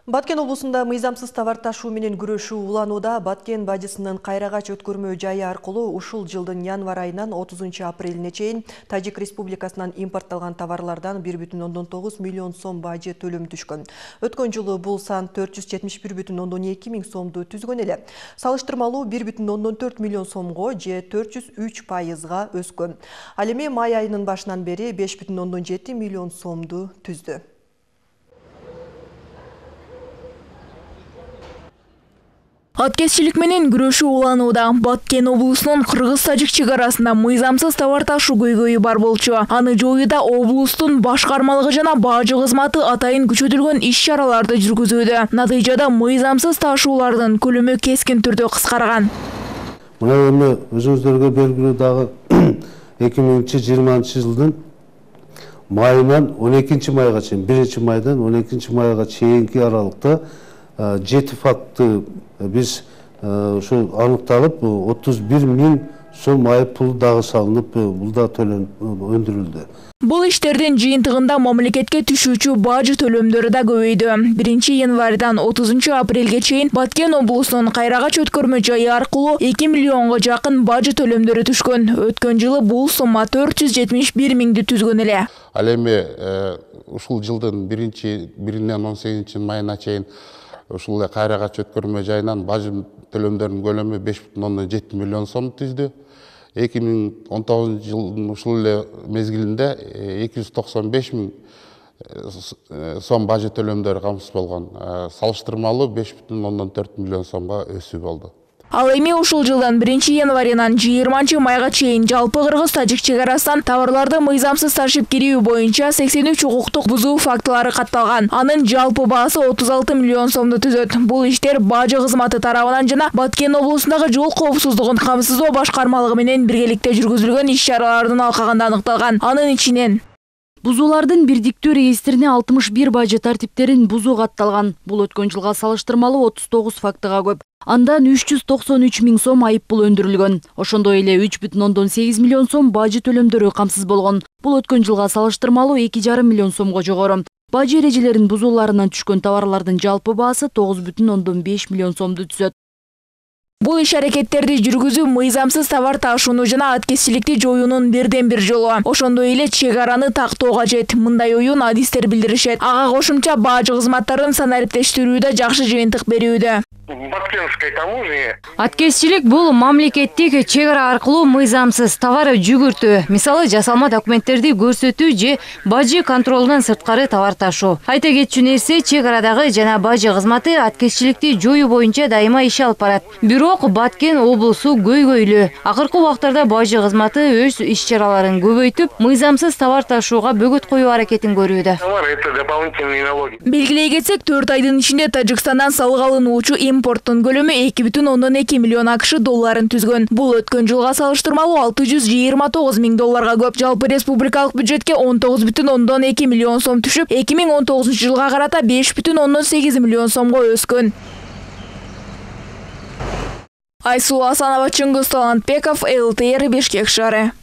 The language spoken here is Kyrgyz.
Баткен облусунда мыйзамсыз товар ташуу менен күрөшүү уланууда. Баткен бажысынын Кайрагач өткөрмө жайы аркылуу ушул жылдын январь айынан 30 апрелине чейин Тажик Республикасынан импортталган товарлардан 1,9 миллион сом бажы төлөм түшкөн. Өткөн жылы бул сан 471,2 миң сомду түзгөн эле. Салыштырмалуу 1,4 миллион сомго же 403%га өскөн. Ал эми май айынын башынан бери 5,7 миллион сомду түздү. Аткезчилик менен күрөшүү уланууда. Баткен облусунун Кыргыз-Тажик чегарасында мыйзамсыз товар ташуу көйгөйү бар болчу. Аны жоюуда облустун башкармалыгы жана бажы кызматы атайын күчөтүлгөн иш-чараларды жүргүзүүдө. Натыйжада мыйзамсыз ташуулардын көлөмү кескин түрдө кыскарган. Мына эми өзүңүздөргө белгилүү дагы 2020 жылдын майынан 12 майга чейин, 1 майдан 12 майга чейинки аралыкта 7 факты biz şu anıktalıp 31 миң сом айып пул дагы салынып, бул да өндүрүлдү. Бул иштердин жыйынтыгында мамлекетке түшүүчү бажы төлөмдөрү да көбөйдү. 1 январдан 30 апрелге чейин Баткен облусунун Кайрагач өткөрмө жайы аркылуу 2 миллионго жакын бажы төлөмдөрү түшкөн. Өткөн жылы бул сумма 471 миңди түзгөн эле. Ал эми ушул жылдын 1-нен 18 майына чейин ушул Кайрагач өткөрмө жайынан бажы төлөмдөрүнүн көлөмү 5,7 миллион сом түздү. 2019 жылдын ушул эле мезгилинде 295 миң сом бажы төлөмдөрү камсыз болгон. Салыштырмалуу 5,4 миллион сомго өсүү болду. Ал эми ушул жылдын 1 январынан 20 майга чейин жалпы Кыргыз-Тажик чегарасынан товарларды мыйзамсыз ташып кирүү боюнча 83 укуктук бузуу фактылары катталган. Анын жалпы баасы 36 миллион сомду түзөт. Бул иштер бажы кызматы тарабынан жана Баткен облусундагы жол коопсуздугун камсыздоо башкармалыгы менен биргеликте жүргүзүлгөн иш-чаралардын алкагында аныкталган. Анын ичинен бузуулардын бирдиктүү регистрине 61 бажы тартиптерин бузуу катталган. Бул өткөн жылга салыштырмалуу 39 фактыга көп. Андан 393 миң сом айып пул өндүрүлгөн. Ошондой эле 3,8 миллион сом бажы төлөмдөрү камсыз болгон. Бул өткөн жылга салыштырмалуу 2,5 миллион сомго жогору. Бажы эрежелерин бузууларынан түшкөн товарлардын жалпы баасы 9,5 миллион сомду түзөт. Бул иш-аракеттерди жүргүзүү мыйзамсыз товар ташууну жана аткезчиликти жоюунун бирден-бир жолу. Ошондой эле чегараны тактоо кажет. Мындай оюн адистер билдиришет. Ага кошумча бажы кызматтарын санариптештирүүдө жакшы жыйынтык берүүдө. Аткезчилик бул мамлекеттик чегара аркылуу мыйзамсыз товар жүгүртүү, мисалы жасалма документтерди көрсөтүү же бажы контролунан сырткары товар ташуу. Айта кетчү нерсе, чегарадагы жана бажы кызматы аткезчиликти жоюу боюнча дайыма иш алып барат. Бирок Баткен облусу көйгөйлүү. Акыркы убактарда бажы кызматы өз иш-чараларын көбөйтүп, мыйзамсыз товар ташууга бөгөт коюу аракетин көрүүдө. Белгилей кетсек, 4 айдын ичинде Тажикстандан салык алынуучу импорттун көлөмү 2,2 миллион АКШ долларын түзгөн. Бул өткөн жылга салыштырмалуу 629 миң долларга көп. Жалпы республикалык бюджетке 19,2 миллион сом түшүп, 2019 жылга карата 5,8 миллион сомго өскөн. Айсулу Асанова, Чыңгыз Талантбеков, ЛТР Бишкек шаары.